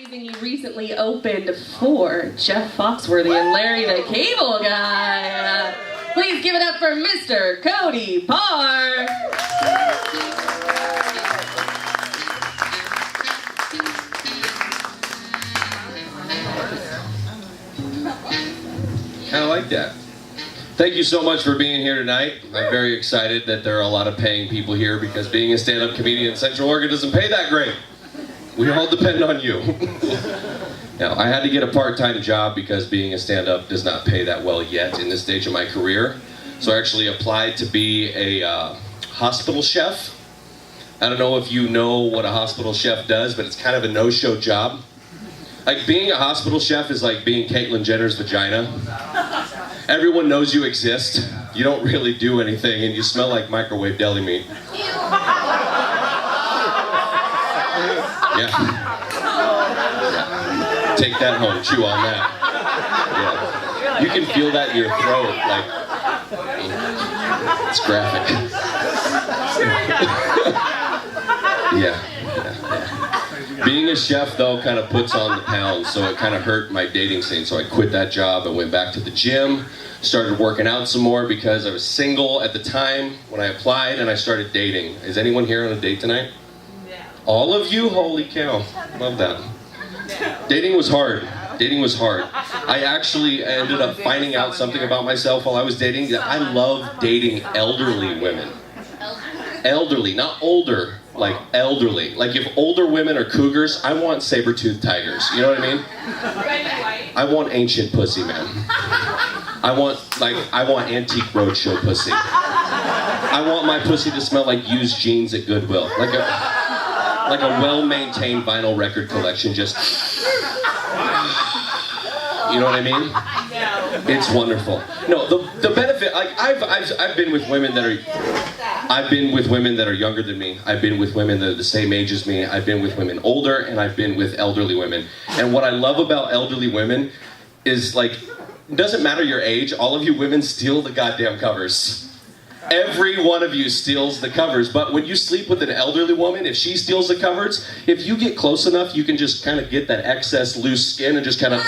amazing you recently opened for Jeff Foxworthy and Larry the Cable Guy. Please give it up for Mr. Cody Parr. Kind of like that. Thank you so much for being here tonight. I'm very excited that there are a lot of paying people here because being a stand-up comedian in Central Oregon doesn't pay that great. We all depend on you. Now, I had to get a part-time job because being a stand-up does not pay that well yet in this stage of my career. So I actually applied to be a hospital chef. I don't know if you know what a hospital chef does, but it's kind of a no-show job. Like, being a hospital chef is like being Caitlyn Jenner's vagina. Everyone knows you exist. You don't really do anything, and you smell like microwave deli meat. Yeah. Take that home. Chew on that. Yeah. You can feel that in your throat. Like, it's graphic. Yeah. Being a chef, though, kind of puts on the pounds, so it kind of hurt my dating scene. So I quit that job and went back to the gym, started working out some more because I was single at the time when I applied, and I started dating. Is anyone here on a date tonight? No. All of you? Holy cow. Love that. No. Dating was hard. Dating was hard. I actually ended up finding out something about myself while I was dating, that I love dating elderly women. Elderly, not older. Like elderly. Like if older women are cougars, I want saber-toothed tigers. You know what I mean? I want ancient pussy, man. I want antique roadshow pussy. I want my pussy to smell like used jeans at Goodwill. Like a well-maintained vinyl record collection, just... You know what I mean? It's wonderful. No, the benefit, like I've been with women that are younger than me. I've been with women that are the same age as me. I've been with women older, and I've been with elderly women. And what I love about elderly women is, like, it doesn't matter your age, all of you women steal the goddamn covers. Every one of you steals the covers, but when you sleep with an elderly woman, if she steals the covers, if you get close enough, you can just kind of get that excess loose skin and just kind of...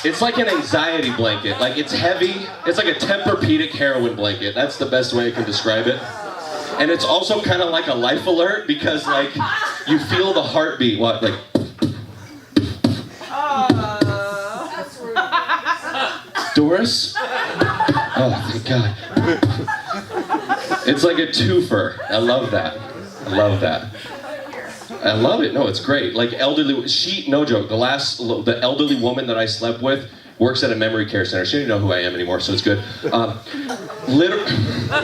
It's like an anxiety blanket. Like, it's heavy. It's like a Tempur-Pedic heroin blanket. That's the best way I can describe it. And it's also kind of like a life alert because, like, you feel the heartbeat. What, like... Doris? Oh, thank God. It's like a twofer. I love that. I love that. I love it. No, it's great. Like elderly, no joke, the elderly woman that I slept with works at a memory care center. She didn't know who I am anymore, so it's good.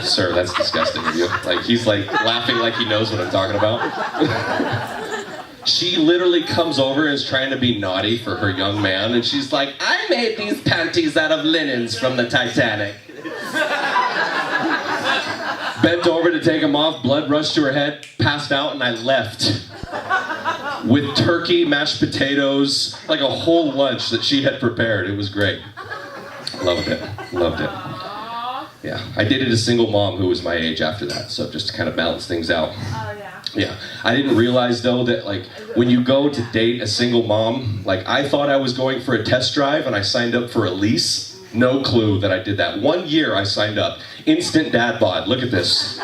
Sir, that's disgusting of you. Like, he's like laughing like he knows what I'm talking about. She literally comes over and is trying to be naughty for her young man, and she's like, I made these panties out of linens from the Titanic. Bent over to take them off, blood rushed to her head, passed out, and I left. With turkey, mashed potatoes, like a whole lunch that she had prepared. It was great. Loved it. Loved it. Yeah, I dated a single mom who was my age after that, so just to kind of balance things out. Yeah, I didn't realize though that, like, when you go to date a single mom, like, I thought I was going for a test drive and I signed up for a lease. No clue that I did that. 1 year I signed up. Instant dad bod. Look at this.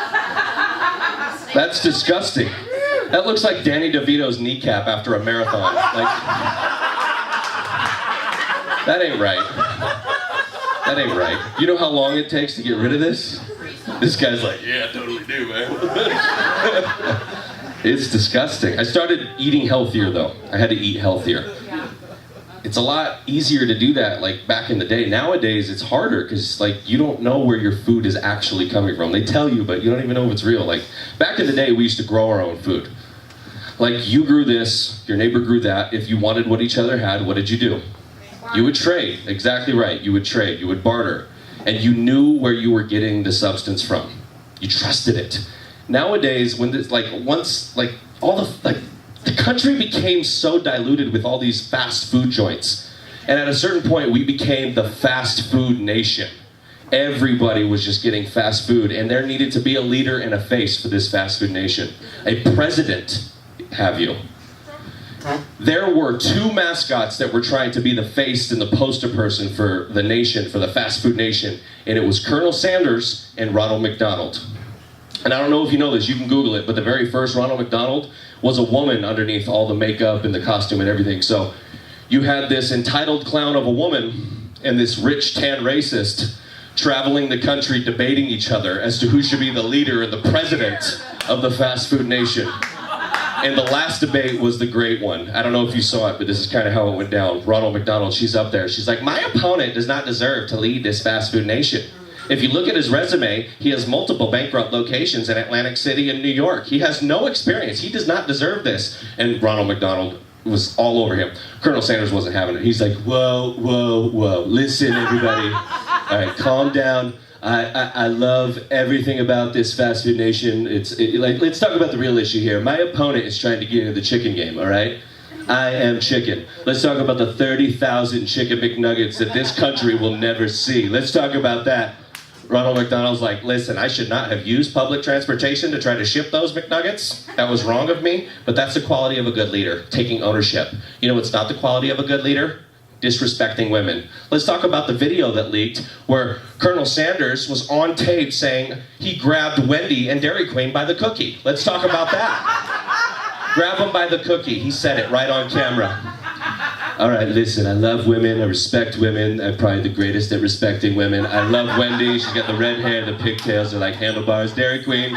That's disgusting. That looks like Danny DeVito's kneecap after a marathon. Like, that ain't right. That ain't right. You know how long it takes to get rid of this? This guy's like, yeah, I totally do, man. It's disgusting. I started eating healthier, though. I had to eat healthier. It's a lot easier to do that, like, back in the day. Nowadays, it's harder, because, like, you don't know where your food is actually coming from. They tell you, but you don't even know if it's real. Like, back in the day, we used to grow our own food. Like, you grew this, your neighbor grew that. If you wanted what each other had, what did you do? You would trade. Exactly right. You would trade. You would barter. And you knew where you were getting the substance from. You trusted it. Nowadays, when this, like, once, like, all the, like, the country became so diluted with all these fast food joints. And at a certain point, we became the fast food nation. Everybody was just getting fast food, and there needed to be a leader and a face for this fast food nation. A president, have you. there were two mascots that were trying to be the face and the poster person for the nation, for the fast food nation, and it was Colonel Sanders and Ronald McDonald. And I don't know if you know this, you can Google it, but the very first Ronald McDonald was a woman underneath all the makeup and the costume and everything. So you had this entitled clown of a woman and this rich tan racist traveling the country debating each other as to who should be the leader and the president of the fast food nation. And the last debate was the great one. I don't know if you saw it, but this is kind of how it went down. Ronald McDonald, she's up there. She's like, my opponent does not deserve to lead this fast food nation. If you look at his resume, he has multiple bankrupt locations in Atlantic City and New York. He has no experience. He does not deserve this. And Ronald McDonald was all over him. Colonel Sanders wasn't having it. He's like, whoa, whoa, whoa. Listen, everybody. All right, calm down. I love everything about this fast food nation. Let's talk about the real issue here. My opponent is trying to get into the chicken game, all right? I am chicken. Let's talk about the 30,000 chicken McNuggets that this country will never see. Let's talk about that. Ronald McDonald's like, listen, I should not have used public transportation to try to ship those McNuggets. That was wrong of me, but that's the quality of a good leader, taking ownership. You know what's not the quality of a good leader? Disrespecting women. Let's talk about the video that leaked where Colonel Sanders was on tape saying he grabbed Wendy and Dairy Queen by the cookie. Let's talk about that. Grab him by the cookie. He said it right on camera. All right, listen, I love women, I respect women. I'm probably the greatest at respecting women. I love Wendy, she's got the red hair, the pigtails, they're like handlebars. Dairy Queen,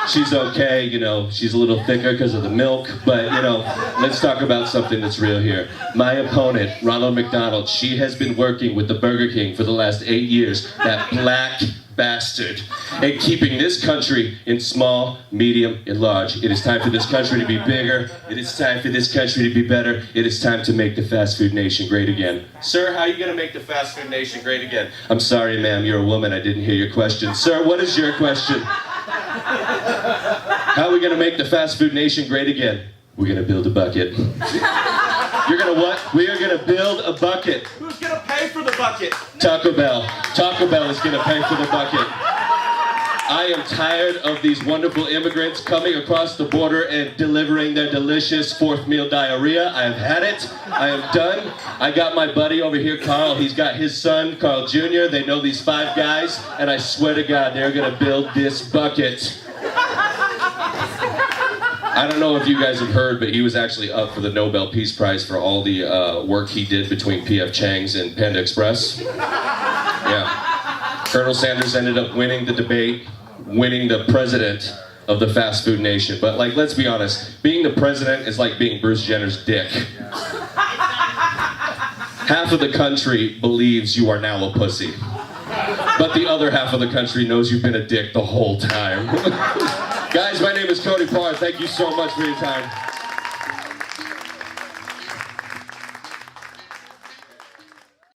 she's okay, you know, she's a little thicker because of the milk, but, you know, let's talk about something that's real here. My opponent, Ronald McDonald, she has been working with the Burger King for the last 8 years, that black bastard, and keeping this country in small, medium, and large. It is time for this country to be bigger. It is time for this country to be better. It is time to make the fast food nation great again. Sir, how are you going to make the fast food nation great again? I'm sorry, ma'am, you're a woman. I didn't hear your question. Sir, what is your question? How are we going to make the fast food nation great again? We're going to build a bucket. You're going to what? We are going to build a bucket. Who's going to pay for the bucket? Taco Bell. Taco Bell is going to pay for the bucket. I am tired of these wonderful immigrants coming across the border and delivering their delicious fourth meal diarrhea. I have had it. I am done. I got my buddy over here, Carl. He's got his son, Carl Jr. They know these 5 guys, and I swear to God, they're going to build this bucket. I don't know if you guys have heard, but he was actually up for the Nobel Peace Prize for all the work he did between P.F. Chang's and Panda Express. Yeah. Colonel Sanders ended up winning the debate, winning the president of the fast food nation. But, like, let's be honest, being the president is like being Bruce Jenner's dick. Half of the country believes you are now a pussy. But the other half of the country knows you've been a dick the whole time. Guys, my name is Cody Parr. Thank you so much for your time.